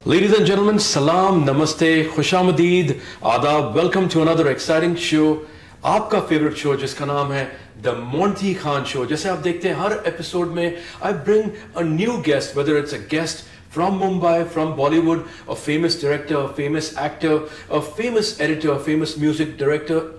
Ladies and gentlemen, salam, namaste, खुशामदीद, आदाब. Welcome to another exciting show. आपका favourite show जिसका नाम है द मोंटी खान शो. जैसे आप देखते हैं हर एपिसोड में I bring a new guest, whether it's a guest from Mumbai, from Bollywood, a famous director, a famous actor, a famous editor, a famous music director,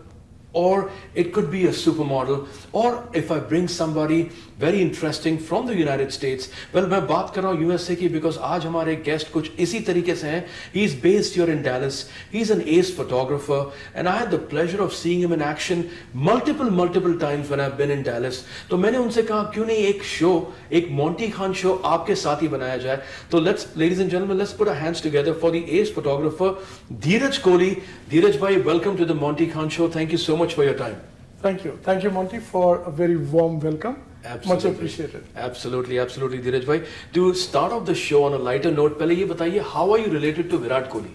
or it could be a supermodel, or if I bring somebody very interesting from the United States. Well, मैं बात कर रहा हूँ USA की because आज हमारे guest कुछ इसी तरीके से हैं. He is based here in Dallas. He's an ace photographer, and I had the pleasure of seeing him in action multiple times when I've been in Dallas. तो मैंने उनसे कहा क्यों नहीं एक शो, एक मोंटी खान शो आपके साथ ही बनाया जाए. तो ladies and gentlemen, let's put our hands together for the ace photographer Dheeraj Kohli. Dheeraj bhai, welcome to the Monty Khan show. Thank you so much for your time. Thank you, Monty, for a very warm welcome. Absolutely. Much appreciated. Absolutely, Dheeraj bhai. To start off the show on a lighter note, पहले ये बताइए, how are you related to Virat Kohli?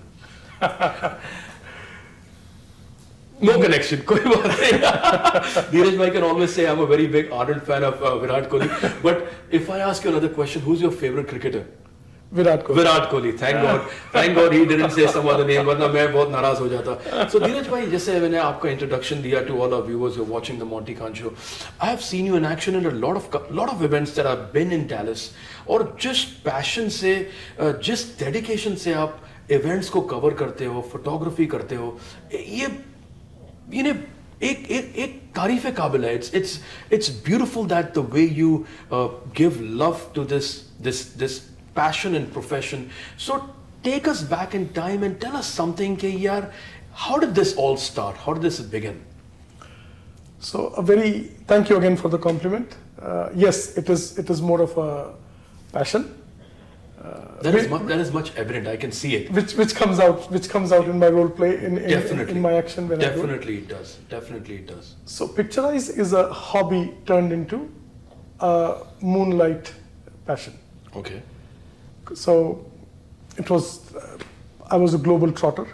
No connection, कोई बात नहीं. Dheeraj bhai can always say I'm a very big ardent fan of Virat Kohli. But if I ask you another question, who's your favorite cricketer? Virat Kohli. Virat Kohli, thank God he didn't say some other name, वरना मैं बहुत नाराज हो जाता. So Dheeraj bhai, जैसे मैंने आपका introduction दिया to all our viewers who are watching the Monty Khan show, I have seen you in action in a lot of events that I've been in Dallas. और जिस passion से, जिस dedication से आप events को cover करते हो, photography करते हो, ये एक तारीफ काबिल है. It's beautiful that the way you give love to this passion and profession. So take us back in time and tell us something ke yaar, how did this all start? How did this begin? So thank you again for the compliment. Yes, it is more of a passion. That is much evident. I can see it. Which comes out in my role play in my action when Definitely it does. Definitely it does. So Picturize is a hobby turned into a moonlight passion. Okay. So it was I was a global trotter.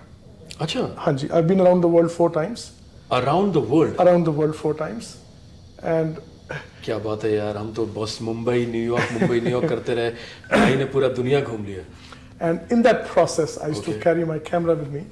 Acha. Hanji, I've been around the world 4 times. Around the world? Around the world 4 times. And क्या बात है यार, हम तो बस Mumbai New York करते रहे, भाई ने पूरा दुनिया घूम लिया. And in that process I used to carry my camera with me.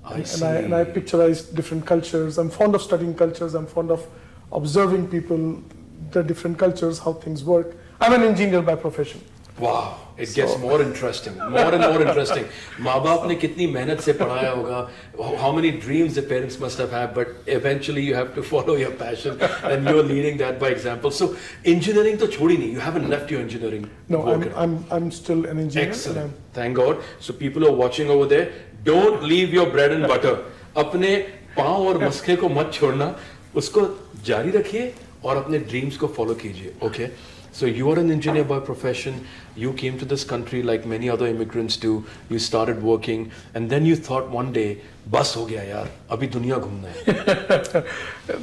And I picturized different cultures. I'm fond of studying cultures. I'm fond of observing people, the different cultures, how things work. I'm an engineer by profession. Wow, it gets more interesting, more and more interesting. माँ बाप ने कितनी मेहनत से पढ़ाया होगा, how many dreams the parents must have had, but eventually you have to follow your passion and you're leading that by example. So engineering तो छोड़ी नहीं, you haven't left your engineering. No, I'm still an engineer. Excellent, thank God. So people who are watching over there, don't leave your bread and butter. अपने पाँव और मस्के को मत छोड़ना, उसको जारी रखिए और अपने dreams को follow कीजिए, okay? So you are an engineer by profession. You came to this country like many other immigrants do. You started working, and then you thought one day, बस हो गया यार, अभी दुनिया घूमना है.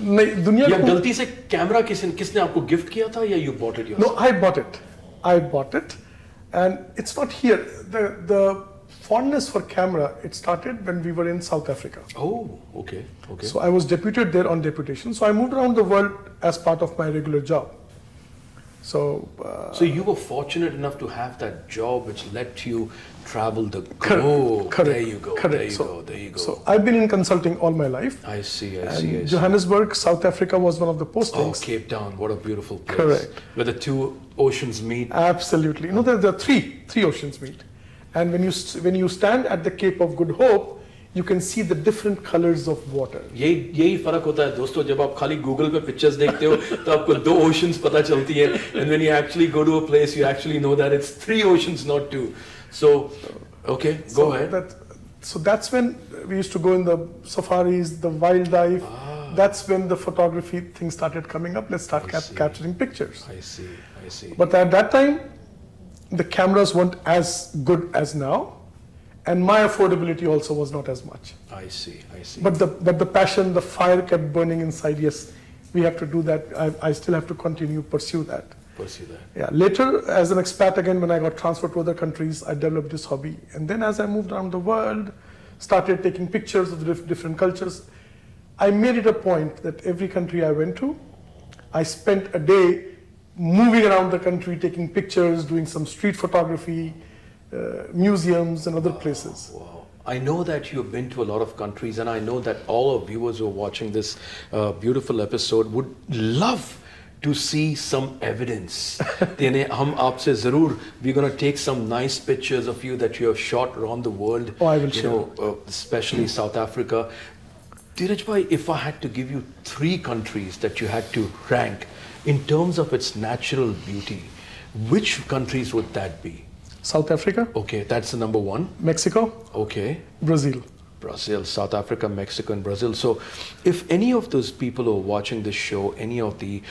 नहीं, दुनिया या गलती से कैमरा किसने आपको गिफ्ट किया था या you bought it yourself? No, I bought it, and it's not here. The fondness for camera, it started when we were in South Africa. Oh, okay. So I was deputed there on deputation. So I moved around the world as part of my regular job. So you were fortunate enough to have that job which let you travel the globe. Correct. There you go. There you go. So I've been in consulting all my life. I see. Johannesburg, South Africa was one of the postings. Oh, Cape Town, what a beautiful place. Correct. Where the 2 oceans meet. Absolutely. No, there are three oceans meet. And when you stand at the Cape of Good Hope, you can see the different colors of water. यही फर्क होता है दोस्तों, जब आप खाली Google पे pictures देखते हो तो आपको 2 oceans पता चलती है, and when you actually go to a place you actually know that it's 3 oceans not 2. So okay, go ahead. So that's when we used to go in the safaris, the wildlife. That's when the photography thing started coming up. Let's start capturing pictures. I see. But at that time the cameras weren't as good as now. And my affordability also was not as much. I see. But the passion, the fire kept burning inside. Yes, we have to do that. I still have to pursue that. Yeah. Later, as an expat again, when I got transferred to other countries, I developed this hobby. And then as I moved around the world, started taking pictures of the different cultures, I made it a point that every country I went to, I spent a day moving around the country, taking pictures, doing some street photography, museums and other places. Wow. I know that you've been to a lot of countries, and I know that all our viewers who are watching this beautiful episode would love to see some evidence. We're going to take some nice pictures of you that you have shot around the world. Oh, I will share. Especially South Africa. Dheeraj bhai, if I had to give you 3 countries that you had to rank in terms of its natural beauty, which countries would that be? South Africa. Okay, that's the number 1. Mexico. Okay. Brazil. Brazil, South Africa, Mexico, and Brazil. So, if any of those people who are watching this show, any of the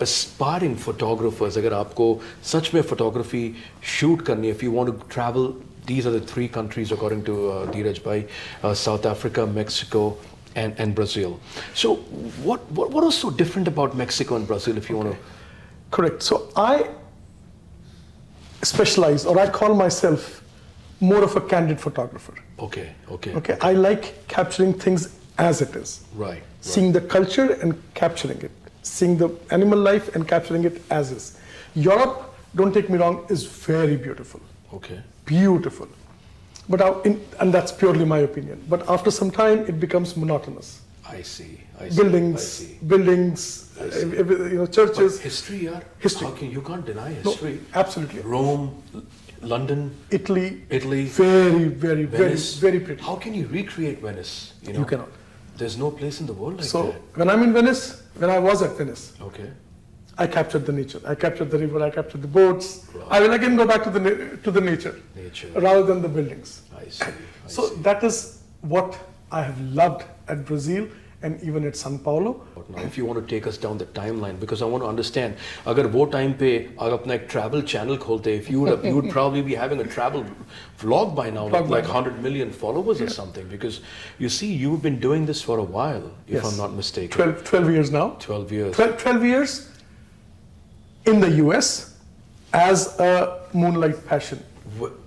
aspiring photographers, अगर आपको सच में photography shoot करनी, if you want to travel, these are the 3 countries according to Dheeraj bhai, South Africa, Mexico, and Brazil. So, what is so different about Mexico and Brazil, if you want to? Correct. So I specialize, or I call myself more of a candid photographer. Okay. Okay, I like capturing things as it is. Right. Seeing the culture and capturing it. Seeing the animal life and capturing it as is. Europe, don't take me wrong, is very beautiful. Okay. Beautiful. But and that's purely my opinion. But after some time, it becomes monotonous. I see. Buildings, churches. But history, yaar. History. You can't deny history. No, absolutely. Rome, London, Italy, very, very, Venice. very pretty. How can you recreate Venice? You cannot. There's no place in the world like So that. when I'm in Venice, when I was at Venice, Okay. I captured the nature. I captured the river. I captured the boats. Right. I will again go back to the nature, rather than the buildings. I see. So that is what I have loved at Brazil and even at São Paulo. Now, if you want to take us down the timeline, because I want to understand, अगर वो time पे अगर अपना एक travel channel खोलते, if you would probably be having a travel vlog by now with like 100 million followers or something, because you see, you've been doing this for a while, if I'm not mistaken. 12 years now. 12 years. 12 years in the US as a moonlight passion.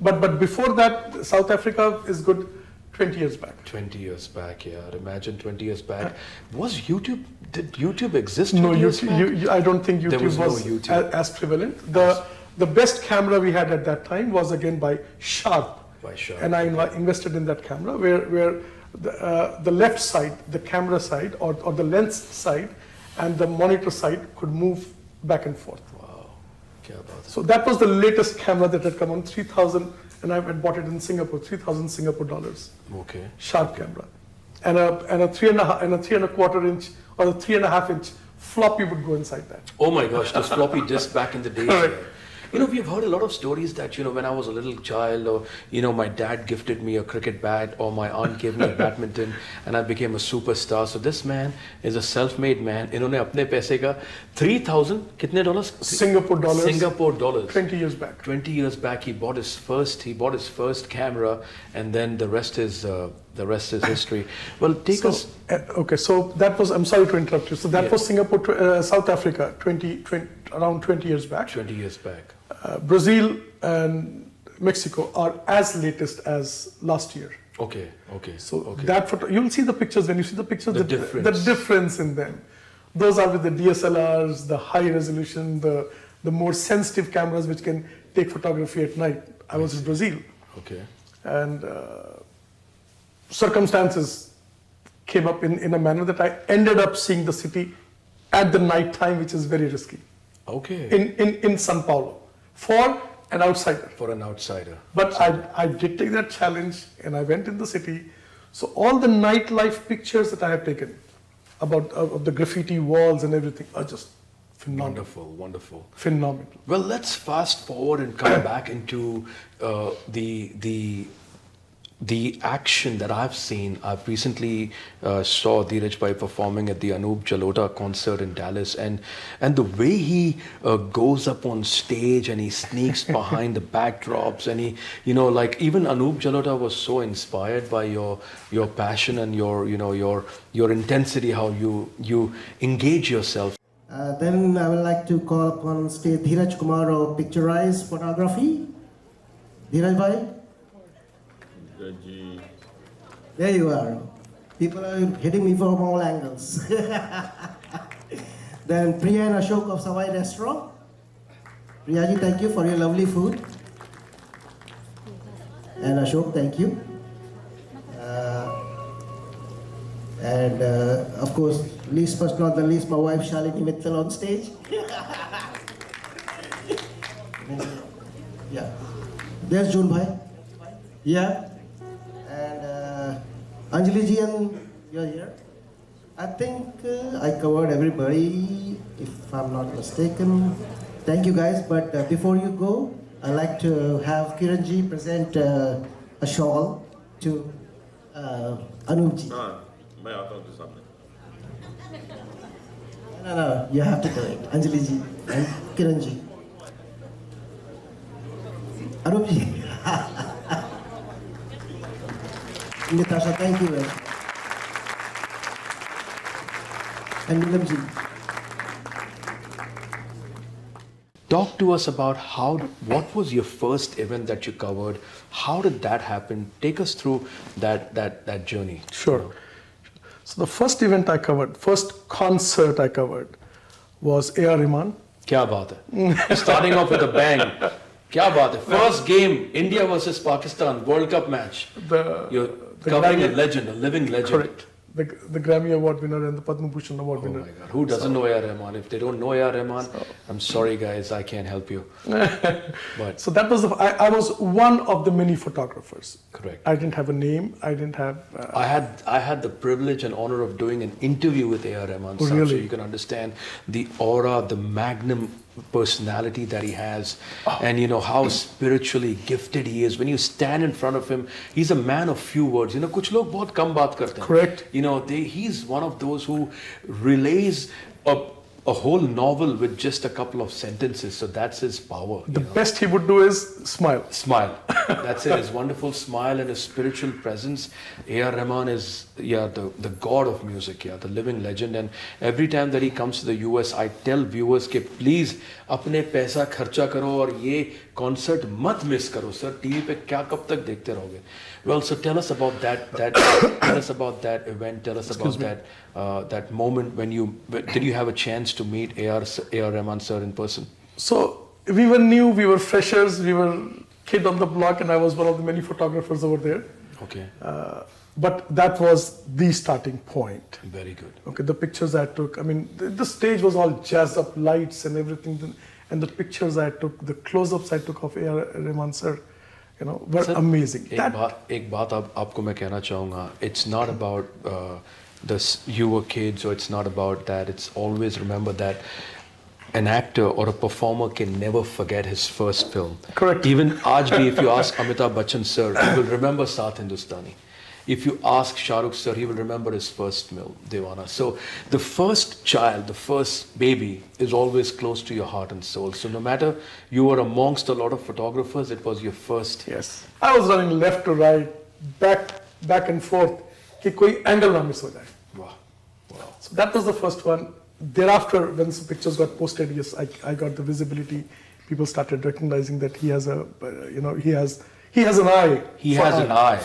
But before that, South Africa is good 20 years back. 20 years back, yeah. Imagine 20 years back. Did YouTube exist? No, 20 years back? I don't think YouTube was was no YouTube. as prevalent. The best camera we had at that time was again by Sharp. By Sharp. And I invested in that camera where the left side, the camera side, or the lens side, and the monitor side could move back and forth. Wow. Kya baat hai. So that was the latest camera that had come on, 3,000, and I had bought it in Singapore, 3,000 Singapore dollars. Okay. Sharp camera, and a 3.25 inch or a 3.5 inch floppy would go inside that. Oh my gosh, those floppy disks back in the day. Right. We've heard a lot of stories that, when I was a little child, or, my dad gifted me a cricket bat, or my aunt gave me a badminton, and I became a superstar. So this man is a self-made man. इन्होंने अपने पैसे का 3,000 कितने dollars? Singapore dollars. Singapore dollars. 20 years back. 20 years back, he bought his first camera, and then the rest is history. Well, take us. Okay, so that was. I'm sorry to interrupt you. So that was Singapore, South Africa, around 20 years back. 20 years back. Brazil and Mexico are as latest as last year. Okay. So that photo, you'll see the pictures. When you see the pictures, The the difference in them. Those are with the DSLRs, the high resolution, the more sensitive cameras which can take photography at night. I was in Brazil. Okay. And circumstances came up in a manner that I ended up seeing the city at the night time, which is very risky. Okay. In São Paulo for an outsider. For an outsider. But I did take that challenge and I went in the city. So all the nightlife pictures that I have taken of the graffiti walls and everything are just phenomenal. Wonderful. Phenomenal. Well, let's fast forward and come back into the action that I've seen. I've recently saw Dheeraj bhai performing at the Anup Jalota concert in Dallas, and the way he goes up on stage and he sneaks behind the backdrops, and he, like even Anup Jalota was so inspired by your passion and your intensity, how you engage yourself. Then I would like to call upon stage Dheeraj Kumar of Picturize Photography. Dheeraj bhai. There you are. People are hitting me from all angles. Then Priya and Ashok of Sawai Restaurant. Priyaji, thank you for your lovely food. And Ashok, thank you. And of course, least but not the least, my wife Shalini Mittal on stage. Yeah. There's June Bhai. Yeah. And Anjali ji, and you're here. I think I covered everybody, if I'm not mistaken. Thank you guys, but before you go, I'd like to have Kiran ji present a shawl to Anup ji. मैं आता हूँ सामने No, you have to do it. Anjali ji and Kiran ji. Anup ji. Natasha, thank you. And Nilam ji. Talk to us about what was your first event that you covered? How did that happen? Take us through that journey. Sure. So the first event I covered, first concert I covered was A.R. Rahman. क्या बात है? Starting off with a bang. क्या बात है? First game, India versus Pakistan, World Cup match. You're covering a legend, a living legend. Correct. The Grammy Award winner and the Padma Bhushan Award Oh winner. my God. Who doesn't know A.R. Rahman? If they don't know A.R. Rahman, I'm sorry guys, I can't help you. But So that was I was one of the many photographers. correct. I didn't have a name. I didn't have. I had the privilege and honor of doing an interview with A.R. Rahman. Oh, So really? you can understand the aura, the magnum personality that he has, and you know how spiritually gifted he is. When you stand in front of him, he's a man of few words. You know, कुछ लोग बहुत कम बात करते हैं. Correct. You know, he's one of those who relays a whole novel with just a couple of sentences. So that's his power. The best he would do is smile. Smile. That's it. His wonderful smile and his spiritual presence. A.R. Rahman is, the god of music, the living legend. And every time that he comes to the US, I tell viewers कि please अपने पैसा खर्चा करो और ये concert मत miss करो sir. TV पे क्या कब तक देखते रहोगे? Well, so tell us about that. Tell us about that event. Tell us about that moment when did you have a chance to meet A.R. Rahman sir in person? So we were new. We were freshers. We were kid on the block, and I was one of the many photographers over there. Okay. But that was the starting point. Very good. Okay, the pictures I took. I mean, the stage was all jazzed up, lights and everything. And the pictures I took, the close-ups I took of A.R. Rahman sir, you know, were Sir, amazing. एक बात आपको मैं कहना चाहूँगा. It's not about you were kids, or it's not about that. It's always remember that an actor or a performer can never forget his first film. Correct. Even आज भी, if you ask Amitabh Bachchan sir, he will remember Saath Hindustani. If you ask Shah Rukh sir, he will remember his first film, Dewana. So the first child, the first baby is always close to your heart and soul. So no matter you were amongst a lot of photographers, it was your first. Yes. I was running left to right, back and forth, कि कोई angle ना miss हो जाए. Wow. Wow. So that was the first one. Thereafter, when the pictures got posted, yes, I got the visibility. People started recognizing that he has he has an eye. He has an eye.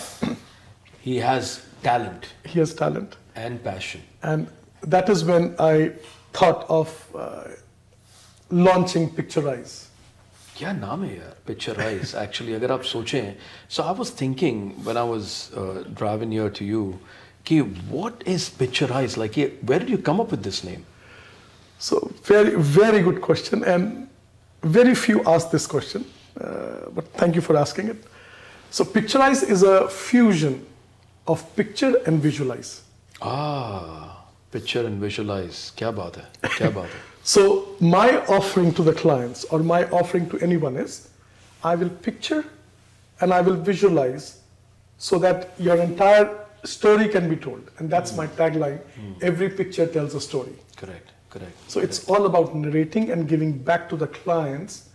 He has talent. He has talent. And passion. And that is when I thought of launching Picturize. क्या नाम है यार? Picturize. Actually, अगर आप सोचें, so I was thinking when I was driving here to you, कि what is Picturize? Like, where did you come up with this name? So very, very good question, and very few ask this question, but thank you for asking it. So Picturize is a fusion of picture and visualize. Picture and visualize. क्या बात है? क्या बात है? So my offering to the clients or my offering to anyone is, I will picture and I will visualize so that your entire story can be told. And that's my tagline. Every picture tells a story. Correct. So it's all about narrating and giving back to the clients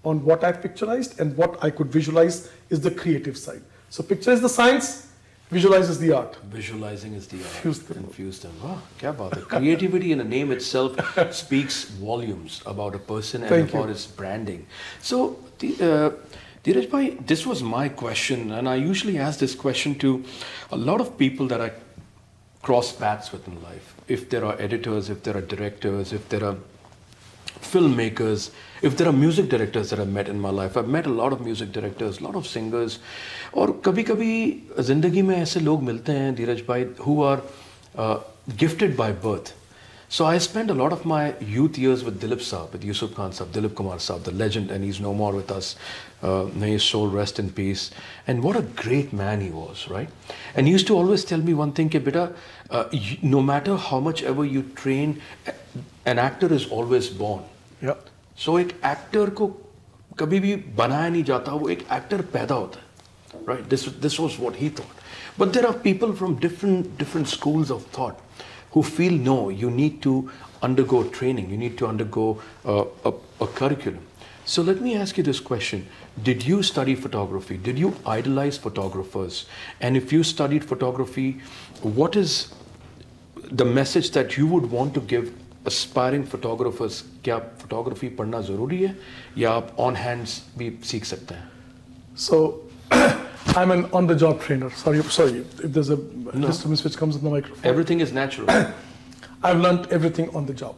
on what I picturized, and what I could visualize is the creative side. So picture is the science, visualize is the art. Visualizing is the art. Infuse them. Wow, क्या बात है? Creativity in a name itself speaks volumes about a person and Thank about you. his branding. So, Dheeraj bhai, this was my question, and I usually ask this question to a lot of people that I cross paths with in life. If there are editors, if there are directors, if there are filmmakers, if there are music directors that I've met in my life, I've met a lot of music directors, a lot of singers, और कभी-कभी ज़िंदगी में ऐसे लोग मिलते हैं धीरज भाई who are gifted by birth. So I spent a lot of my youth years with Dilip Saab, with Yusuf Khan Saab, Dilip Kumar Saab, the legend, and he's no more with us. May his soul rest in peace. And what a great man he was, right? And he used to always tell me one thing, कि बेटा, no matter how much ever you train, an actor is always born. Yeah. So एक actor को कभी भी बनाया नहीं जाता, वो एक actor पैदा होता है, right? This was what he thought. But there are people from different schools of thought who feel no, you need to undergo training, you need to undergo a curriculum. So let me ask you this question. Did you study photography? Did you idolize photographers? And if you studied photography, what is the message that you would want to give aspiring photographers? क्या photography पढ़ना ज़रूरी है या आप on hands भी सीख सकते हैं? So I'm an on-the-job trainer. Sorry, if there's a disturbance which comes in the microphone. Everything is natural. I've learned everything on the job.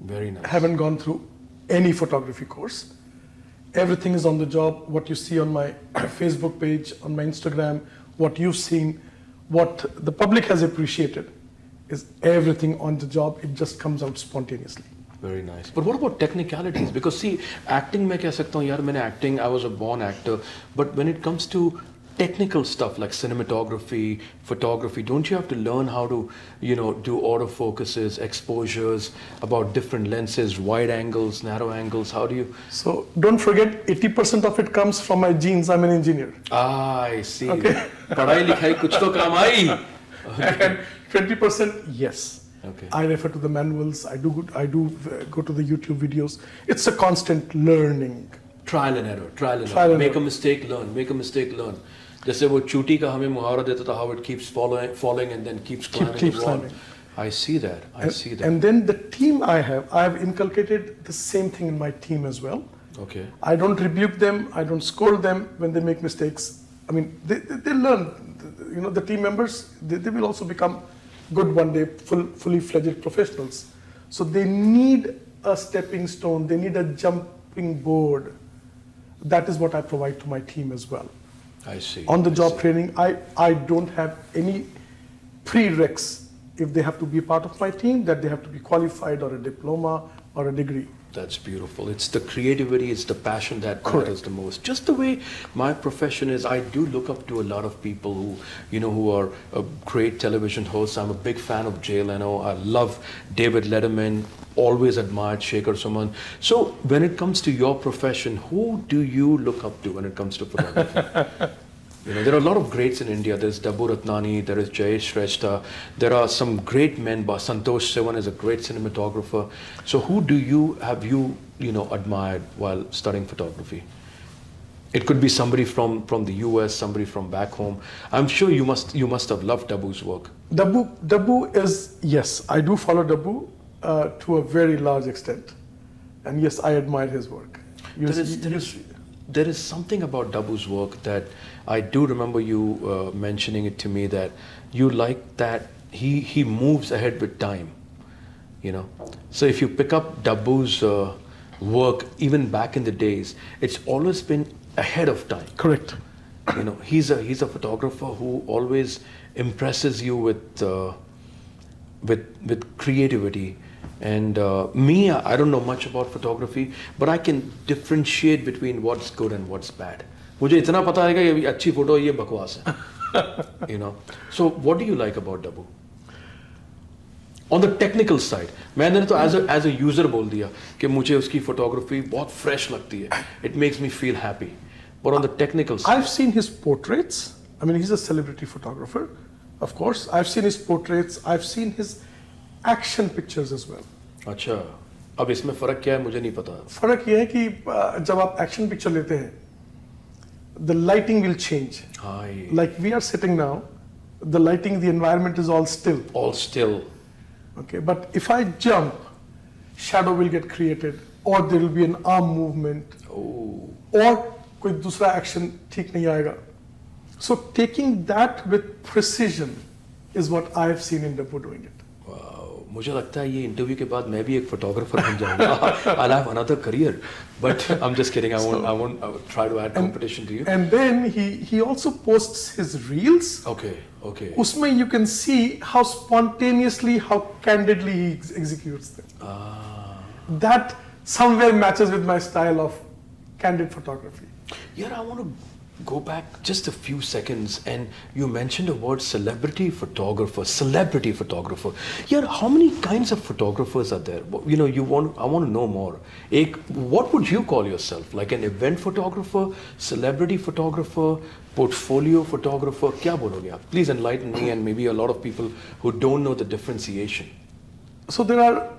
Very nice. Haven't gone through any photography course. Everything is on the job. What you see on my Facebook page, on my Instagram, what you've seen, what the public has appreciated is everything on the job. It just comes out spontaneously. Very nice. But what about technicalities? Because see, acting में कह सकता हूँ यार मैंने acting, I was a born actor. But when it comes to technical stuff like cinematography, photography, don't you have to learn how to, do autofocuses, exposures, about different lenses, wide angles, narrow angles? How do you? So don't forget, 80% of it comes from my genes. I'm an engineer. Ah, I see. Okay. पढ़ाई लिखाई कुछ तो काम आई. And 20%, yes. Okay. I refer to the manuals. I do go to the YouTube videos. It's a constant learning. Trial and error. Trial and Make error. a mistake, learn. Make a mistake, learn. जैसे वो चूटी का हमें मुहावरा देता था, how it keeps falling and then keeps climbing. Keeps the wall. climbing. I see that. I see that. And then the team I have inculcated the same thing in my team as well. Okay. I don't rebuke them. I don't scold them when they make mistakes. I mean, they learn. The team members, they will also become good one day, fully fledged professionals. So they need a stepping stone. They need a jumping board. That is what I provide to my team as well. I see. On the job see. training, I don't have any prereqs if they have to be part of my team, that they have to be qualified or a diploma or a degree. That's beautiful. It's the creativity, it's the passion that Correct. matters the most. Just the way my profession is, I do look up to a lot of people who are great television hosts. I'm a big fan of Jay Leno. I love David Letterman. Always admired Shekhar Suman. So when it comes to your profession, who do you look up to when it comes to photography? There are a lot of greats in India. There's Dabbu Ratnani, there is Jayesh Shrestha. There are some great men. Santosh Sivan is a great cinematographer. So who have you admired while studying photography? It could be somebody from the US, somebody from back home. I'm sure you must have loved Dabbu's work. Dabbu is, yes, I do follow Dabbu to a very large extent. And yes, I admire his work. There is something about Dabbu's work that I do remember you mentioning it to me, that you like that he moves ahead with time, So if you pick up Dabbu's work, even back in the days, it's always been ahead of time. Correct. He's a photographer who always impresses you with creativity. And me, I don't know much about photography, but I can differentiate between what's good and what's bad. मुझे इतना पता है कि ये अच्छी photo है, ये बकवास है. So what do you like about Dabbu? On the technical side, मैंने तो as a user बोल दिया कि मुझे उसकी photography बहुत fresh लगती है. It makes me feel happy. But on the technical side, I've seen his portraits. I mean, he's a celebrity photographer, of course. I've seen his portraits. I've seen his action pictures as well. अच्छा, अब इसमें फर्क क्या है मुझे नहीं पता. फर्क ये है कि जब आप action picture लेते हैं, the lighting will change. Hi. Like we are sitting now, the lighting, the environment is all still. All still. Okay, but if I jump, shadow will get created, or there will be an arm movement, or कोई दूसरा action ठीक नहीं आएगा. So taking that with precision is what I have seen in Dabbu doing it. Wow, मुझे लगता है ये interview के बाद मैं भी एक फोटोग्राफर बन जाऊंगा. I'll have another career. But I'm just kidding. I won't try to add competition to you. And then he also posts his reels. Okay. Usme you can see how spontaneously, how candidly he executes them. That somewhere matches with my style of candid photography. Yeah, I want to go back just a few seconds, and you mentioned the word celebrity photographer. Yeah, how many kinds of photographers are there? I want to know more. What would you call yourself? Like an event photographer, celebrity photographer, portfolio photographer? Kya bologe aap? Please enlighten me and maybe a lot of people who don't know the differentiation. So there are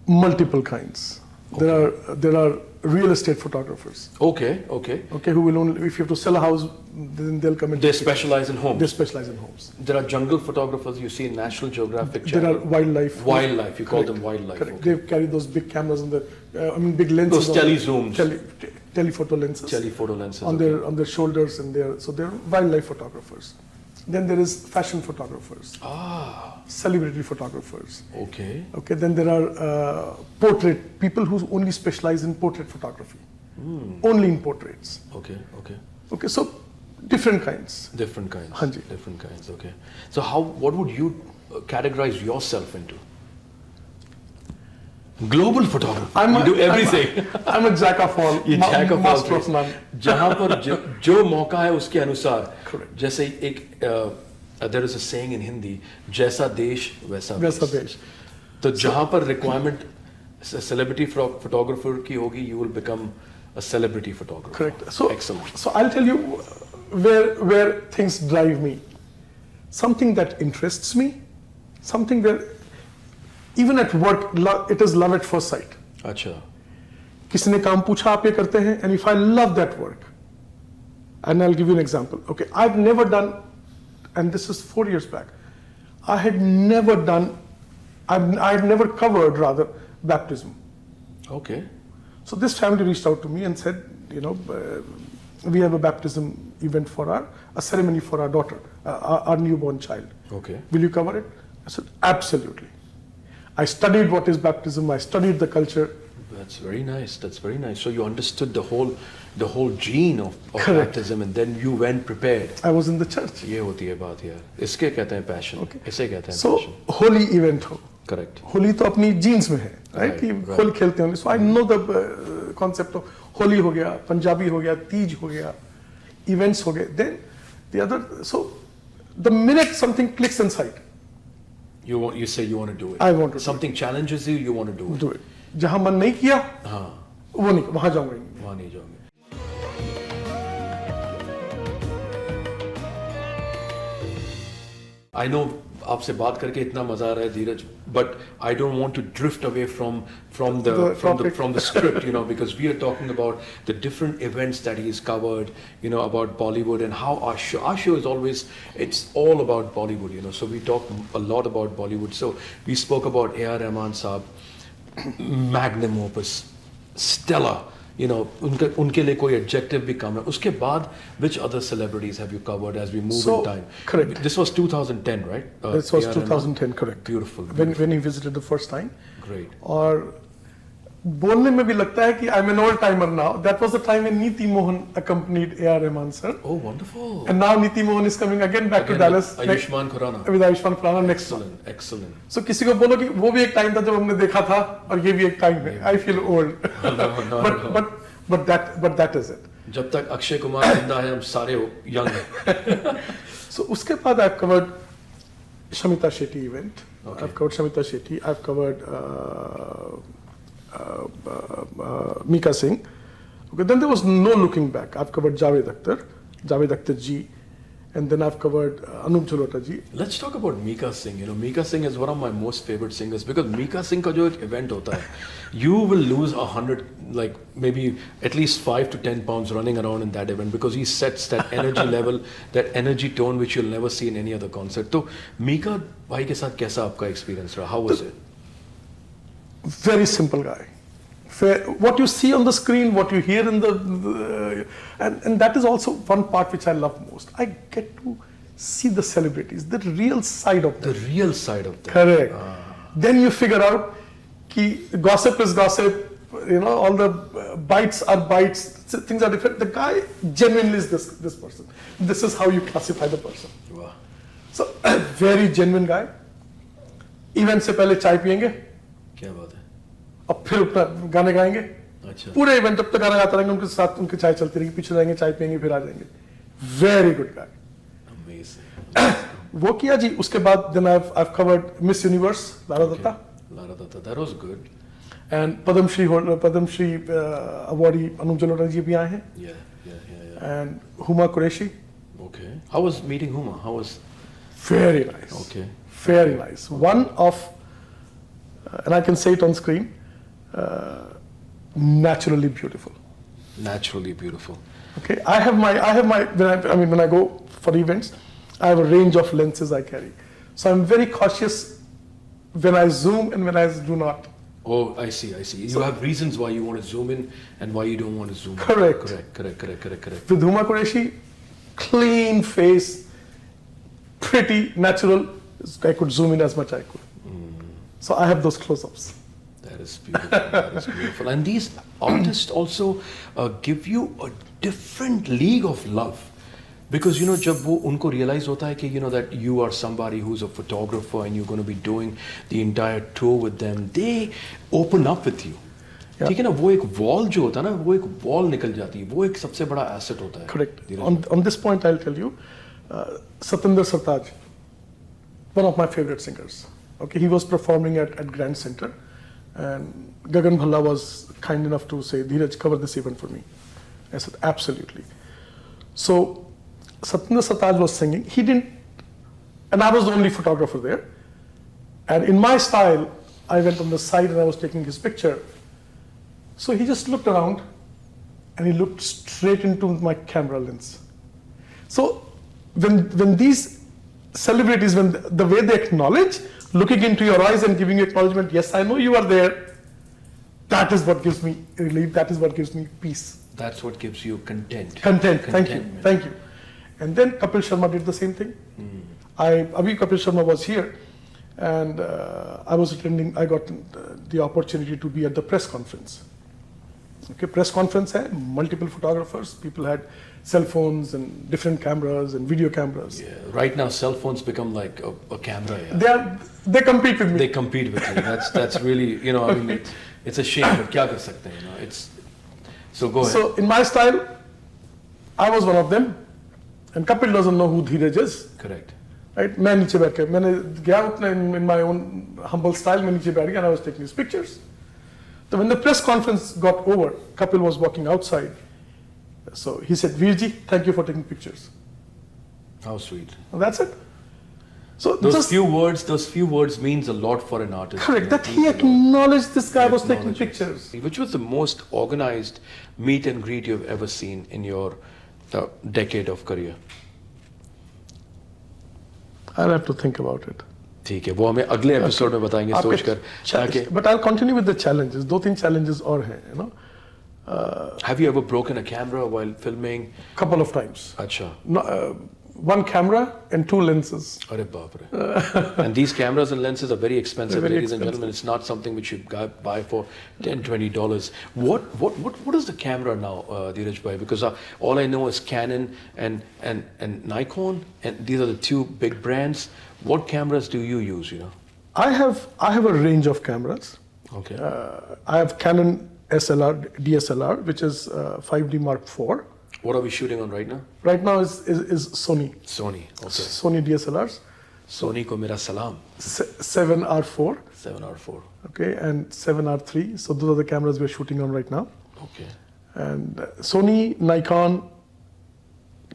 multiple kinds. There are real estate photographers. Okay. Who will only, if you have to sell a house, then they'll come in. They specialize in homes. They specialize in homes. There are jungle photographers you see in National Geographic There channel. are wildlife. You call them wildlife. Correct. Okay. They carry those big cameras on big lenses. Those tele-zooms. Telephoto lenses. Telephoto lenses. On their shoulders, and they're wildlife photographers. Then there is fashion photographers. Celebrity photographers. Okay. Then there are people who only specialize in portrait photography. Only in portraits. Okay. So different kinds. Hanji. Different kinds. Okay. So what would you categorize yourself into? Global photographer. You do everything. I'm a jack of all. ये jack of all master trades. of none. जहाँ पर जो मौका है उसके अनुसार. Correct. जैसे there is a saying in Hindi, जैसा देश वैसा देश. तो जहाँ पर requirement celebrity photographer की होगी, you will become a celebrity photographer. Correct. So excellent. So I'll tell you where things drive me. Something that interests me, something where even at work it is love at first sight. अच्छा. किसी ने काम पूछा आप ये करते हैं, and if I love that work, and I'll give you an example. Okay, I've never done, and this is 4 years back, I had never covered rather baptism. Okay. So this family reached out to me and said, we have a baptism event a ceremony for our daughter, our newborn child. Okay. Will you cover it? I said, absolutely. I studied what is baptism, I studied the culture. That's very nice. So you understood the whole gene of baptism, and then you went prepared. I was in the church. ये होती है बात यार. इसके कहते हैं passion. Okay. इसे कहते हैं So passion. holy event हो. Correct. होली तो अपनी जीन्स में है, right? कि होली खेलते हैं. So I know the concept of Holi हो गया, पंजाबी हो गया, तीज हो गया, events हो गए. Then the other, so the minute something clicks inside, You say you want to do it. I want to. Something challenges you, you want to do it. Do it. जहाँ मन नहीं किया, वो नहीं, वहाँ जाऊँगा ही नहीं. वहाँ नहीं जाओगे. I know आपसे बात करके इतना मजा आ रहा है धीरज, but I don't want to drift away from the script, because we are talking about the different events that he's covered, about Bollywood, and how our show is always, it's all about Bollywood, so we talk a lot about Bollywood. So we spoke about A.R. Rahman Saab, magnum opus, stellar. उनके लिए कोई adjective भी कम है. उसके बाद which other celebrities have you covered as we move in time? Correct. This was 2010, right? This was 2010, correct. Beautiful. When he visited the first time. Great. और बोलने में भी लगता है कि I'm an old timer now. That was the time when Neeti Mohan accompanied A.R. Rahman sir. Oh, wonderful. And now Neeti Mohan is coming again back to Dallas. Ayushmann Khurrana. With Ayushmann Khurrana next one. Excellent. So किसी को बोलो कि वो भी एक time था जब हमने देखा था और ये भी एक टाइम है. I feel old. But that is it. जब तक अक्षय कुमार जिंदा है हम सारे young हैं. So उसके बाद I've covered Shamita Shetty event. Okay. I've covered Shamita Shetty. I've covered Mika Singh. Okay, then there was no looking back. I've covered Javed Akhtar ji, and then I've covered Anup Jalota ji. Let's talk about Mika Singh. Mika Singh is one of my most favorite singers because Mika Singh का जो एक event होता है, you will lose 100, like maybe at least 5 to 10 pounds running around in that event because he sets that energy level, that energy tone which you'll never see in any other concert. तो Mika भाई के साथ कैसा आपका experience रहा? How was it? Very simple guy. What you see on the screen, what you hear in and that is also one part which I love most. I get to see the celebrities, the real side of The them. real side of them. Correct. Then you figure out ki gossip is gossip, all the bites are bites, things are different. The guy genuinely is this person. This is how you classify the person. Wow. So, a very genuine guy. Event से पहले चाय पियेंगे क्या बात है? और फिर अपना गाने गाएंगे. अच्छा. पूरे इवेंट तब तक गाना गाते रहेंगे, उनके साथ उनकी चाय चलती रहेगी, पीछे जाएंगे, चाय पियेंगे, फिर आ जाएंगे. Very good guy. Amazing. वो किया जी. उसके बाद then I've covered Miss Universe, Lara Datta. Lara Datta, that was good. And Padam Shri awardee Anup Jalota ji bhi aaye hain. Yeah. And Huma Qureshi. Okay. How was meeting Huma? How was? Very nice. Okay. Very nice. One of, and I can say it on screen, naturally beautiful. Naturally beautiful. Okay. I have my when I go for events, I have a range of lenses I carry. So I'm very cautious when I zoom and when I do not. Oh, I see. You have reasons why you want to zoom in and why you don't want to zoom in. Correct. Correct. With Huma Qureshi, clean face, pretty, natural. I could zoom in as much I could. So I have those close-ups. That is beautiful. And these artists also give you a different league of love. Because जब वो उनको realize होता है कि that you are somebody who's a photographer and you're going to be doing the entire tour with them, they open up with you. ठीक है ना, वो एक wall जो होता है ना, वो एक wall निकल जाती है, वो एक सबसे बड़ा asset होता है. Correct. On this point, I'll tell you, Satinder Sartaaj, one of my favorite singers. Okay, he was performing at Grand Center, and Gagan Bhalla was kind enough to say, "Dheeraj, cover this event for me." I said, "Absolutely." So Satinder Sartaaj was singing. He didn't, and I was the only photographer there. And in my style, I went on the side and I was taking his picture. So he just looked around, and he looked straight into my camera lens. So when these celebrities, when the way they acknowledge, looking into your eyes and giving you acknowledgement, yes, I know you are there, that is what gives me relief, that is what gives me peace. That's what gives you content. Thank you. And then Kapil Sharma did the same thing. Abhi Kapil Sharma was here, and I got the opportunity to be at the press conference. Okay, press conference hai, multiple photographers, people had cell phones and different cameras and video cameras. Yeah, right now cell phones become like a camera. Yeah. They compete with me. They compete with you. That's really, it's a shame, but kya kar sakte hain, it's, so go ahead. So in my style, I was one of them, and Kapil doesn't know who Dheeraj is. Correct. Right? मैं नीचे बैठ के मैंने गया in my own humble style, मैं नीचे बैठ गया and I was taking his pictures. So when the press conference got over, Kapil was walking outside. So he said, "Veerji, thank you for taking pictures." How sweet. And that's it. So those few words means a lot for an artist. Correct. That he acknowledged this guy was taking pictures. Which was the most organized meet and greet you've ever seen in your decade of career? I'll have to think about it. ठीक है, वो हमें अगले episode में बताएंगे सोचकर. But I'll continue with the challenges. 2-3 challenges और हैं, Have you ever broken a camera while filming? Couple of times. अच्छा. No, one camera and 2 lenses. अरे बाप रे. And these cameras and lenses are very expensive, ladies and gentlemen. It's not something which you buy for $10-20. What is the camera now, Dheeraj bhai? Because all I know is Canon and Nikon, and these are the 2 big brands. What cameras do you use? I have a range of cameras. Okay. I have Canon SLR, DSLR, which is 5D Mark IV. What are we shooting on right now? Right now is Sony. Sony, okay. Sony DSLRs. Sony ko mera salam. 7R4. 7R4. Okay, and 7R3. So those are the cameras we're shooting on right now. Okay. And Sony, Nikon,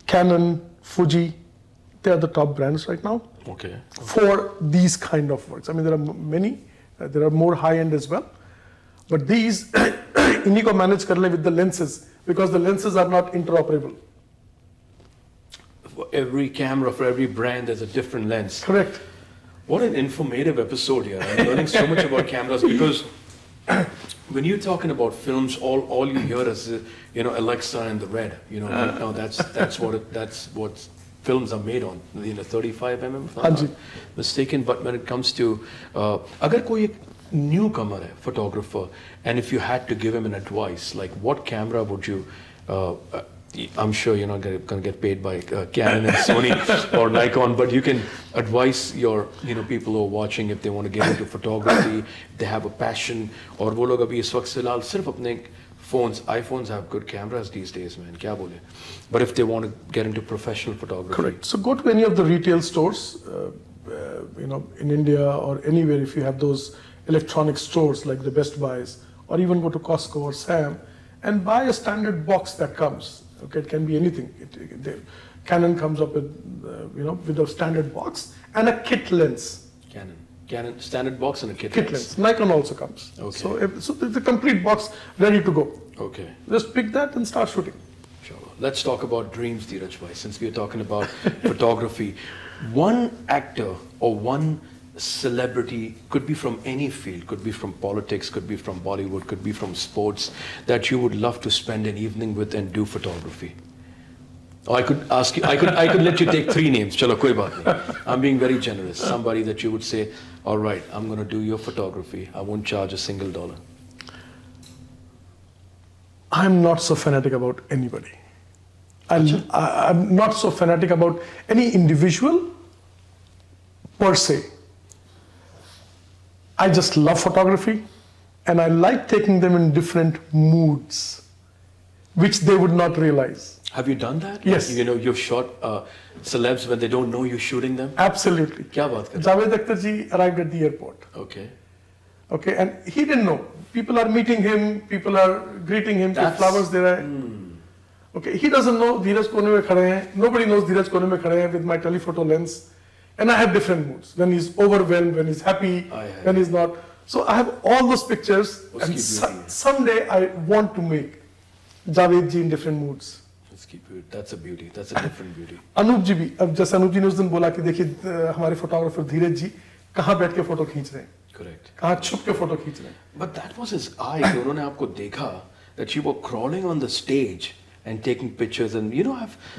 Canon, Fuji, they are the top brands right now. Okay. For these kind of works. I mean, there are many. There are more high-end as well. But these, इन्हीं को manage कर ले with the lenses, because the lenses are not interoperable. For every camera, for every brand, there's a different lens. Correct. What an informative episode here. I'm learning so much about cameras, because when you're talking about films, all you hear is Alexa and the red. Right now, that's what's films are made on, 35 mm, if I'm हाँ not ji. mistaken. But when it comes to, अगर कोई एक newcomer है, photographer, and if you had to give him an advice, like what camera would you, I'm sure you're not going to get paid by Canon and Sony or Nikon, but you can advise your, people who are watching if they want to get into photography, they have a passion, और वो लोग अभी इस वक्त फिलहाल सिर्फ अपने iPhones have good cameras these days, man. क्या बोले? But if they want to get into professional photography, Correct. So go to any of the retail stores, in India or anywhere. If you have those electronic stores like the Best Buys, or even go to Costco or Sam, and buy a standard box that comes. Okay, it can be anything. Canon comes up with, with a standard box and a kit lens. Canon standard box and a kit Lens. Nikon also comes. Okay. So the complete box ready to go. Okay. Just pick that and start shooting. Sure. Let's talk about dreams, Dheeraj bhai, since we are talking about photography. One actor or one celebrity, could be from any field, could be from politics, could be from Bollywood, could be from sports, that you would love to spend an evening with and do photography. Or I could ask you, I could let you take 3 names. Chalo, koi baat nahi. I'm being very generous. Somebody that you would say, all right, I'm going to do your photography. I won't charge a single dollar. I'm not so fanatic about anybody. I'm not so fanatic about any individual per se. I just love photography, and I like taking them in different moods, which they would not realize. Have you done that? Yes. Like, you've shot celebs when they don't know you're shooting them? Absolutely. Kya baat kar rahe Javed Akhtar ji arrived at the airport. ho? Okay. Okay, and he didn't know. People are meeting him, people are greeting him, with flowers there. Okay, he doesn't know Dheeraj kone mein khade hain. Nobody knows Dheeraj kone mein khade hain with my telephoto lens. And I have different moods. When he's overwhelmed, when he's happy, when he's not. So I have all those pictures, and someday I want to make Javed ji in different moods. That's a beauty. That's a different beauty. Anoop जी भी, अब जैसे अनूप जी ने उस दिन बोला कि देखिए हमारे फोटोग्राफर धीरज जी कहाँ बैठ के फोटो खींच रहे हैं, Correct. कहाँ छुप के फोटो खींच रहे हैं. But that was his eye. कि उन्होंने आपको देखा that you were crawling on the stage and taking pictures. And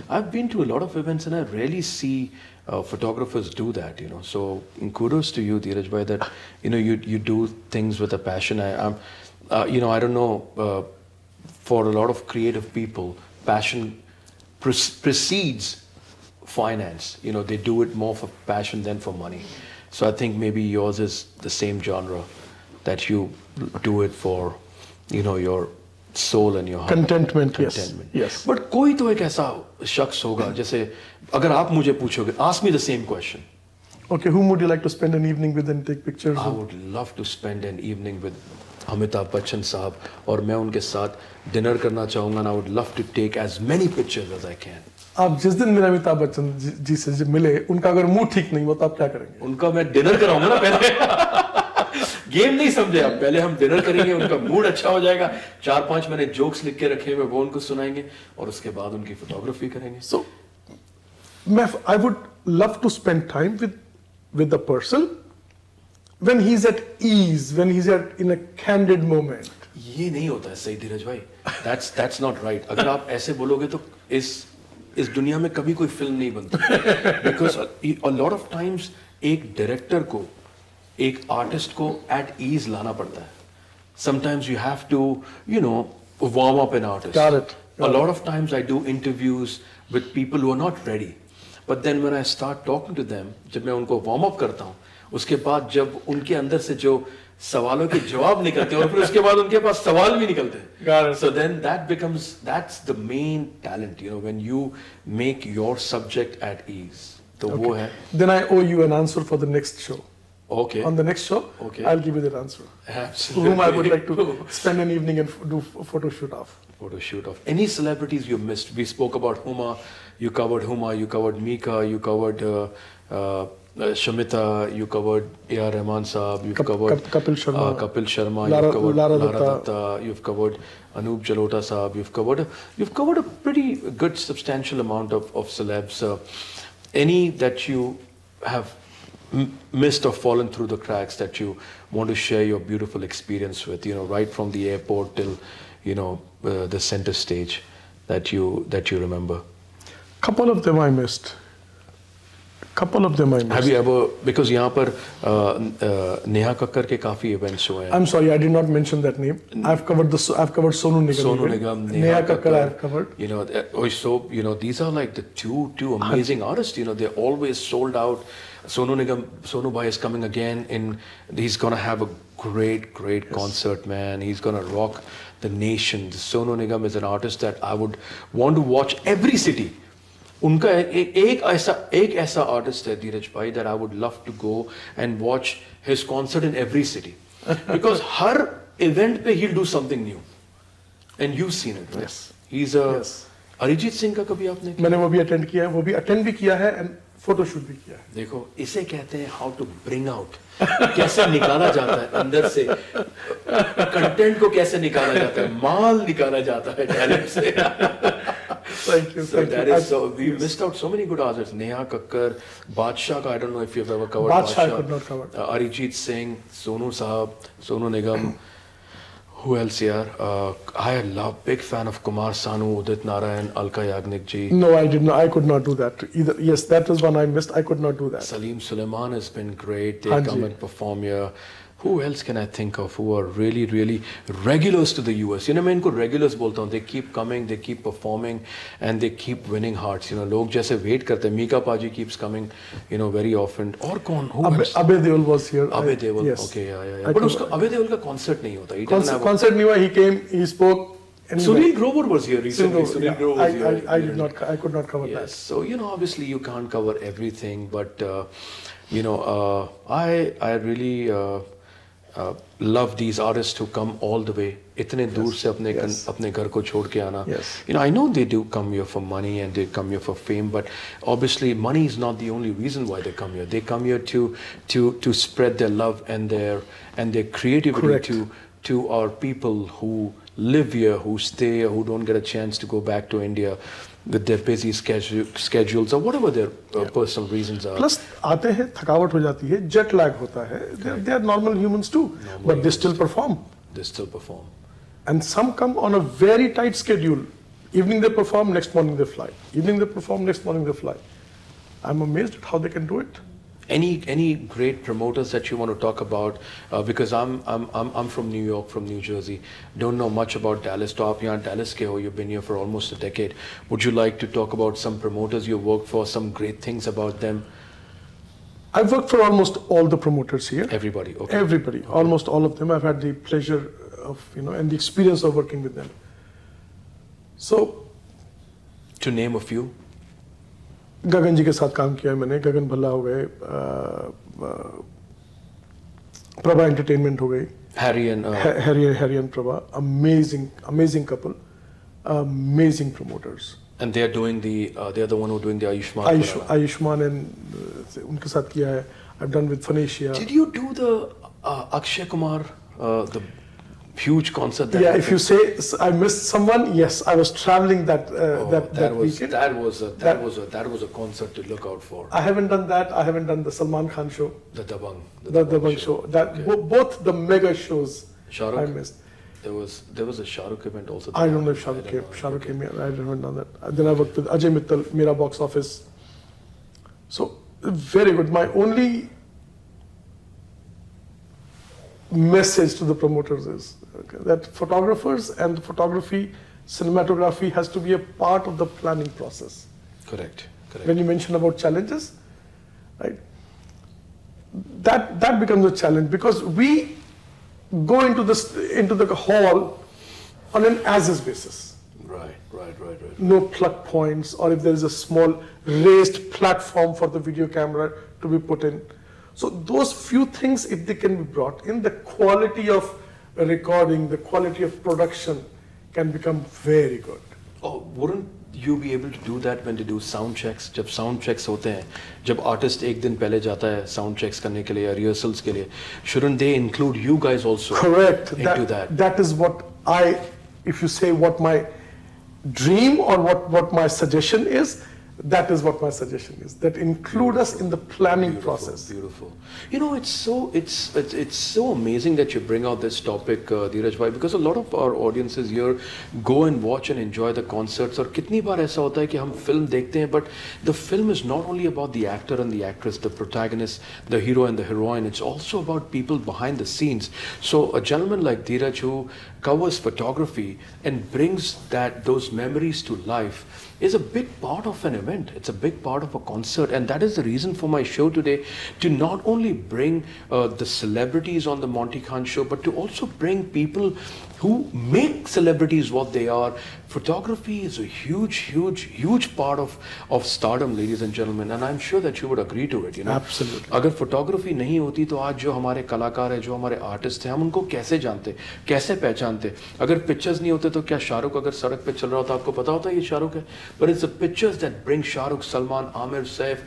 I've been to a lot of events and I rarely see photographers do that. So kudos to you, Dheeraj bhai, that you do things with a passion. I don't know, for a lot of creative people, passion precedes finance. They do it more for passion than for money. So I think maybe yours is the same genre, that you do it for, your soul and your heart. Contentment, yes. But कोई तो एक ऐसा शख्स होगा, जैसे अगर आप मुझे पूछोगे, ask me the same question. Okay, whom would you like to spend an evening with and take pictures I with? would love to spend an evening with Amitabh Bachchan साहब, और मैं उनके साथ डिनर करना चाहूँगा, and I would love to take as many pictures as I can. आप जिस दिन मेरे अमिताभ बच्चन जी से जब मिले, उनका अगर मूड ठीक नहीं हुआ तो आप क्या करेंगे? उनका मैं डिनर कराऊंगा ना पहले. गेम नहीं समझे आप, पहले हम डिनर करेंगे, उनका मूड अच्छा हो जाएगा, 4-5 मैंने जोक्स लिख के रखे हुए वो उनको सुनाएंगे, और उसके बाद उनकी फोटोग्राफी करेंगे. So, I would love to spend time with the person when he's at ease, when he's in a candid moment. ये नहीं होता है सही धीरज भाई. That's not right. अगर आप ऐसे बोलोगे तो इस दुनिया में कभी कोई फिल्म नहीं बनती. Because a lot of times एक डायरेक्टर को, एक आर्टिस्ट को at ease लाना पड़ता है. Sometimes you have to, warm up an artist. Got it. A lot of times I do interviews with people who are not ready. But then when I start talking to them, जब मैं उनको warm up करता हूँ, उसके बाद जब उनके अंदर से जो सवालों के जवाब निकलते हैं और फिर उसके बाद उनके पास सवाल भी निकलते हैं. Got it. So then that's the main talent, when you make your subject at ease. तो वो है. Then I owe you an answer for the next show. Okay. On the next show, Okay. I'll give you that answer. Absolutely. Whom I would like to spend an evening and do a photo shoot of. Photo shoot of. Any celebrities you missed? We spoke about Huma. You covered Huma. You covered Mika. You covered Shamita. You covered A.R. Rahman Saab. You've covered Kapil Sharma. Kapil Sharma. Lara- You've covered Lara Lara Dutta. Dutta. You've covered Anup Jalota Saab. You've covered a pretty good substantial amount of celebs. Any that you have missed or fallen through the cracks that you want to share your beautiful experience with, right from the airport till the center stage that you remember? Couple of them I missed. Couple of them I missed. Have you ever, because यहाँ पर नेहा कक्कर के काफी events हुए हैं. I'm sorry, I did not mention that name. I've covered Sonu Nigam. Sonu even. Nigam, Neha Kakkar I have covered. You know, so you know these are like the two amazing artists. You know, they're always sold out. Sonu Nigam, Sonu Bhai is coming again. He's gonna have a great concert, man. He's gonna rock the nation. Sonu Nigam is an artist that I would want to watch every city. उनका एक ऐसा artist है धीरज भाई that I would love to go and watch his concert in every city because her event पे he'll do something new and you've seen it, right? Yes. He's a Arijit Singh का कभी आपने किया? मैंने वो भी अटेंड किया है, वो भी अटेंड भी किया है एंड फोटोशूट भी किया है. देखो इसे कहते हैं हाउ टू ब्रिंग आउट, कैसे निकाला जाता है अंदर से कंटेंट को, कैसे निकाला जाता है, माल निकाला जाता है टैलेंट से. Thank you. So that is so we missed out so many good artists. Neha Kakkar, Badshah ka, I don't know if you've ever covered Badshah I could not cover. Arijit Singh, Sonu Sahab, Sonu Nigam. Who else here? I love, big fan of Kumar Sanu, Udit Narayan, Alka Yagnik ji. No, I did not. I could not do that either. Yes, that was one I missed. I could not do that. Salim Suleiman has been great. They Hanji. come and perform here. Who else can I think of who are really regulars to the US? You know, मैं इनको regulars बोलता हूँ. They keep coming, they keep performing, and they keep winning hearts. You know, लोग जैसे wait करते हैं. Mika Paji keeps coming, you know, very often. और कौन? Who else? Abhay Deol was here. Abhay Deol. Yes. Okay, yeah. But उसका Abhay Deol का concert नहीं होता. He doesn't have a- Concert नहीं हुआ. He came. He spoke. Anyway. Sunil Grover was here recently. Sunil Sunil Grover was here. I did not. I could not cover Yes. that. So you know, obviously you can't cover everything, but you know, I really love these artists who come all the way. इतने दूर से अपने घर को छोड़ के आना. Yes. You know, I know they do come here for money and they come here for fame, but obviously money is not the only reason why they come here. They come here to spread their love and their creativity Correct. to our people who live here, who stay here, who don't get a chance to go back to India with their busy schedules or whatever their personal reasons are. Plus आते हैं, थकावट हो जाती है, jet lag होता है. They are normal humans too, but they still perform. They still perform. And some come on a very tight schedule. Evening they perform, next morning they fly. Evening they perform, next morning they fly. I'm amazed at how they can do it. Any great promoters that you want to talk about? Because I'm from New York, from New Jersey. Don't know much about Dallas. तो आप यहाँ Dallas के हो. You've been here for almost a decade. Would you like to talk about some promoters you worked for? Some great things about them? I've worked for almost all the promoters here. Everybody. Okay. Everybody, almost all of them. I've had the pleasure of, you know, and the experience of working with them. So, To name a few. गगन जी के साथ काम किया है मैंने. गगन भल्ला हो गए, Prabha entertainment हो गई. Harry and Harry and Prabha, amazing couple, amazing promoters. and they're the one who doing the Ayushman. Ayushman and उनके साथ किया है. I've done with Phanesia. Did you do the Akshay Kumar the huge concert? That Yeah, happened? if you say I missed someone, yes, I was traveling that weekend. That was a concert to look out for. I haven't done that. I haven't done the Salman Khan show, The Dabang. the Dabang show. That Okay. both the mega shows Shah Rukh? I missed. There was a Shah Rukh event also. I don't know if Shah Rukh came. Shah Rukh came here. I haven't done that. Then I worked with Ajay Mittal, Mera Box Office. So very good. My only message to the promoters is that photographers and photography, cinematography has to be a part of the planning process. Correct. When you mention about challenges, right? That becomes a challenge because we go into the hall on an as-is basis. Right. No plug points, or if there is a small raised platform for the video camera to be put in. So those few things, if they can be brought in, the quality of recording, the quality of production can become very good. Oh, wouldn't you be able to do that when they do sound checks? जब sound checks होते हैं, जब artist एक दिन पहले जाता है sound checks करने के लिए या rehearsals के लिए, shouldn't they include you guys also? Correct. Into that. That is what if you say what my dream or what my suggestion is, That is what my suggestion is. That include us in the planning process. Beautiful. You know, it's so amazing that you bring out this topic, Dheeraj bhai, because a lot of our audiences here go and watch and enjoy the concerts. और कितनी बार ऐसा होता है कि हम film देखते हैं, but the film is not only about the actor and the actress, the protagonist, the hero and the heroine. It's also about people behind the scenes. So a gentleman like Dheeraj who covers photography and brings those memories to life is a big part of an event. It's a big part of a concert, and that is the reason for my show today, to not only bring the celebrities on the Monty Khan show, but to also bring people who make celebrities what they are. Photography is a huge part of stardom, ladies and gentlemen, and I'm sure that you would agree to it. You know, Absolutely. अगर photography नहीं होती तो आज जो हमारे कलाकार है, जो हमारे आर्टिस्ट हैं, हम उनको कैसे जानते, कैसे पहचानते? अगर पिक्चर्स नहीं होते तो क्या शाहरुख अगर सड़क पे चल रहा होता आपको पता होता ये शाहरुख है? But it's the pictures that bring Shahrukh, Salman, Amir, Saif,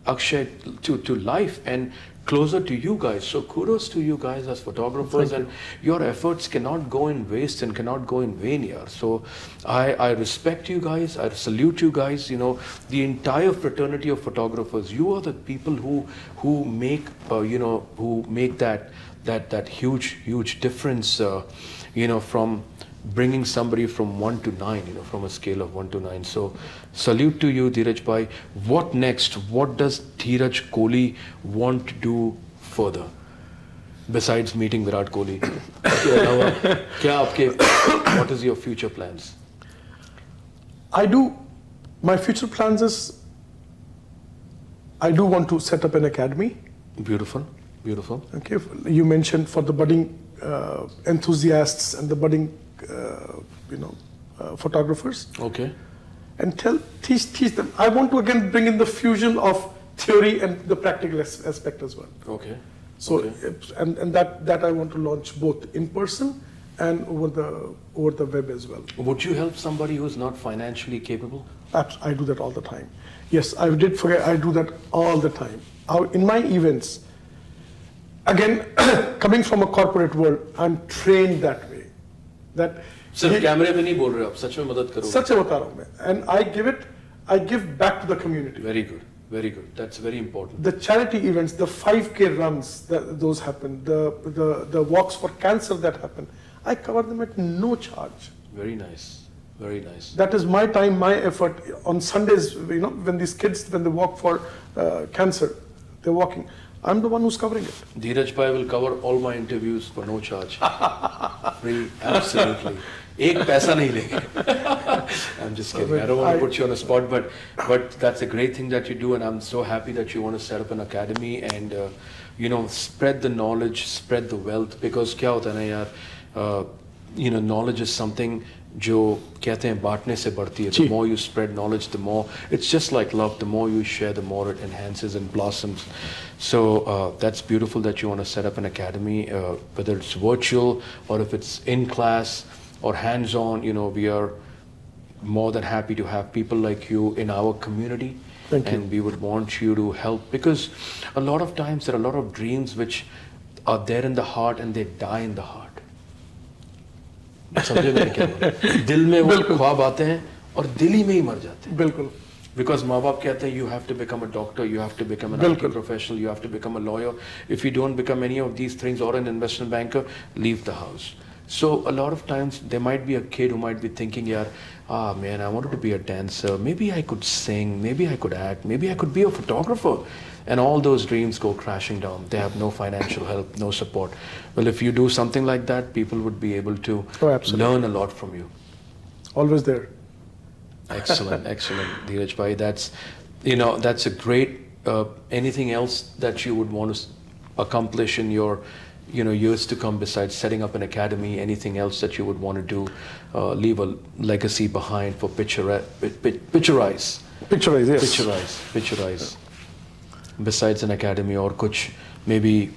Akshay to life and closer to you guys. So kudos to you guys as photographers, and your efforts cannot go in waste and cannot go in vain here. So I respect you guys. I salute you guys. You know, the entire fraternity of photographers. You are the people who make who make that huge difference. You know, from bringing somebody from 1 to 9, you know, from a scale of 1 to 9. So salute to you, Dheeraj bhai. What next? What does Dheeraj Kohli want to do further besides meeting Virat Kohli? उसके अलावा क्या आपके what is your future plans? My future plans is I do want to set up an academy. Beautiful. Okay, you mentioned for the budding enthusiasts and the budding photographers. Okay. And teach them. I want to again bring in the fusion of theory and the practical aspect as well. Okay. So Okay. and that I want to launch both in person and over the web as well. Would you help somebody who's not financially capable? I do that all the time. Yes, I did forget. I do that all the time. In my events, again, coming from a corporate world, I'm trained that way. That सिर्फ कैमरे पे नहीं बोल रहे आप, सच में मदद करो. सच बता रहा हूँ मैं. And I give back to the community. Very good. That's very important. The charity events, the 5K runs, those happen. The walks for cancer that happen. I cover them at no charge. Very nice. That is my time, my effort. On Sundays, you know, when these kids, when they walk for cancer, they're walking. I'm the one who's covering it. Dheeraj bhai will cover all my interviews for no charge. Free, absolutely. एक पैसा नहीं लेंगे. I'm just kidding. I don't want to put you on the spot, but that's a great thing that you do, and I'm so happy that you want to set up an academy and spread the knowledge, spread the wealth. Because क्या होता है ना यार, knowledge is something जो कहते हैं बांटने से बढ़ती है. The more you spread knowledge, the more it's just like love. The more you share, the more it enhances and blossoms. So that's beautiful that you want to set up an academy, whether it's virtual or if it's in class or hands-on. We are more than happy to have people like you in our community. Thank you. And we would want you to help, because a lot of times there are a lot of dreams which are there in the heart and they die in the heart. समझे मैंने क्या बोला? दिल में वो ख्वाब आते हैं और दिल ही में ही मर जाते हैं. बिल्कुल. Because माँ बाप कहते हैं you have to become a doctor, you have to become an IT professional, you have to become a lawyer. If you don't become any of these things or an investment banker, leave the house. So a lot of times there might be a kid who might be thinking, yeah, man, I wanted to be a dancer. Maybe I could sing, maybe I could act, maybe I could be a photographer. And all those dreams go crashing down. They have no financial help, no support. Well, if you do something like that, people would be able to learn a lot from you. Always there. Excellent, Dheeraj bhai. That's a great. Anything else that you would want to accomplish in your, years to come besides setting up an academy? Anything else that you would want to do? Leave a legacy behind for picturize. Picturize, yes. Picturize. Besides an academy or kuch, maybe,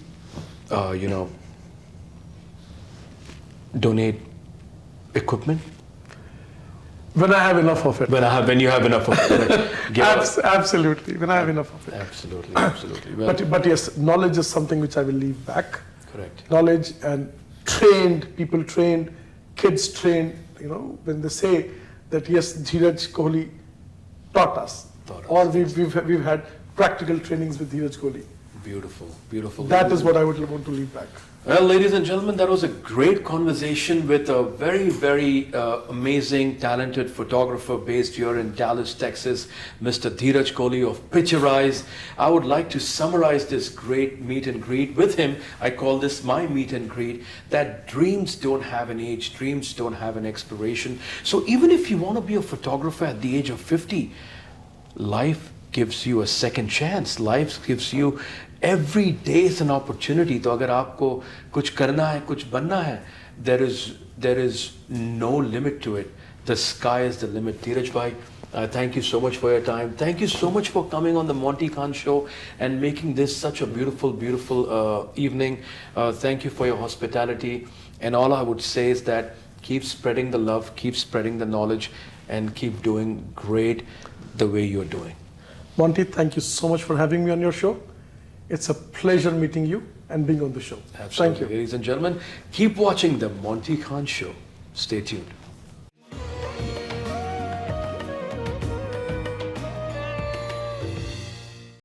donate equipment. When I have enough of it. When you have enough of it. Right? Absolutely. When I have enough of it. Absolutely. Well, but yes, knowledge is something which I will leave back. correct. Knowledge and people trained, kids trained. When they say that yes, Dheeraj Kohli taught us. or we've had practical trainings with Dheeraj Kohli. Beautiful, beautiful. That is what I would want to leave back. Well, ladies and gentlemen, that was a great conversation with a very, very amazing, talented photographer based here in Dallas, Texas, Mr. Dheeraj Kohli of Picturize. I would like to summarize this great meet and greet with him. I call this my meet and greet, that dreams don't have an age, dreams don't have an expiration. So even if you want to be a photographer at the age of 50, life gives you a second chance. Life gives you every day is an opportunity. तो अगर आपको कुछ करना है, कुछ बनना है, there is no limit to it. The sky is the limit. Dheeraj bhai, thank you so much for your time. Thank you so much for coming on the Monty Khan show and making this such a beautiful, beautiful evening. Thank you for your hospitality. And all I would say is that keep spreading the love, keep spreading the knowledge, and keep doing great the way you're doing. Monty, thank you so much for having me on your show. It's a pleasure meeting you and being on the show. Absolutely. Thank you. Ladies and gentlemen, keep watching the Monty Khan show. Stay tuned.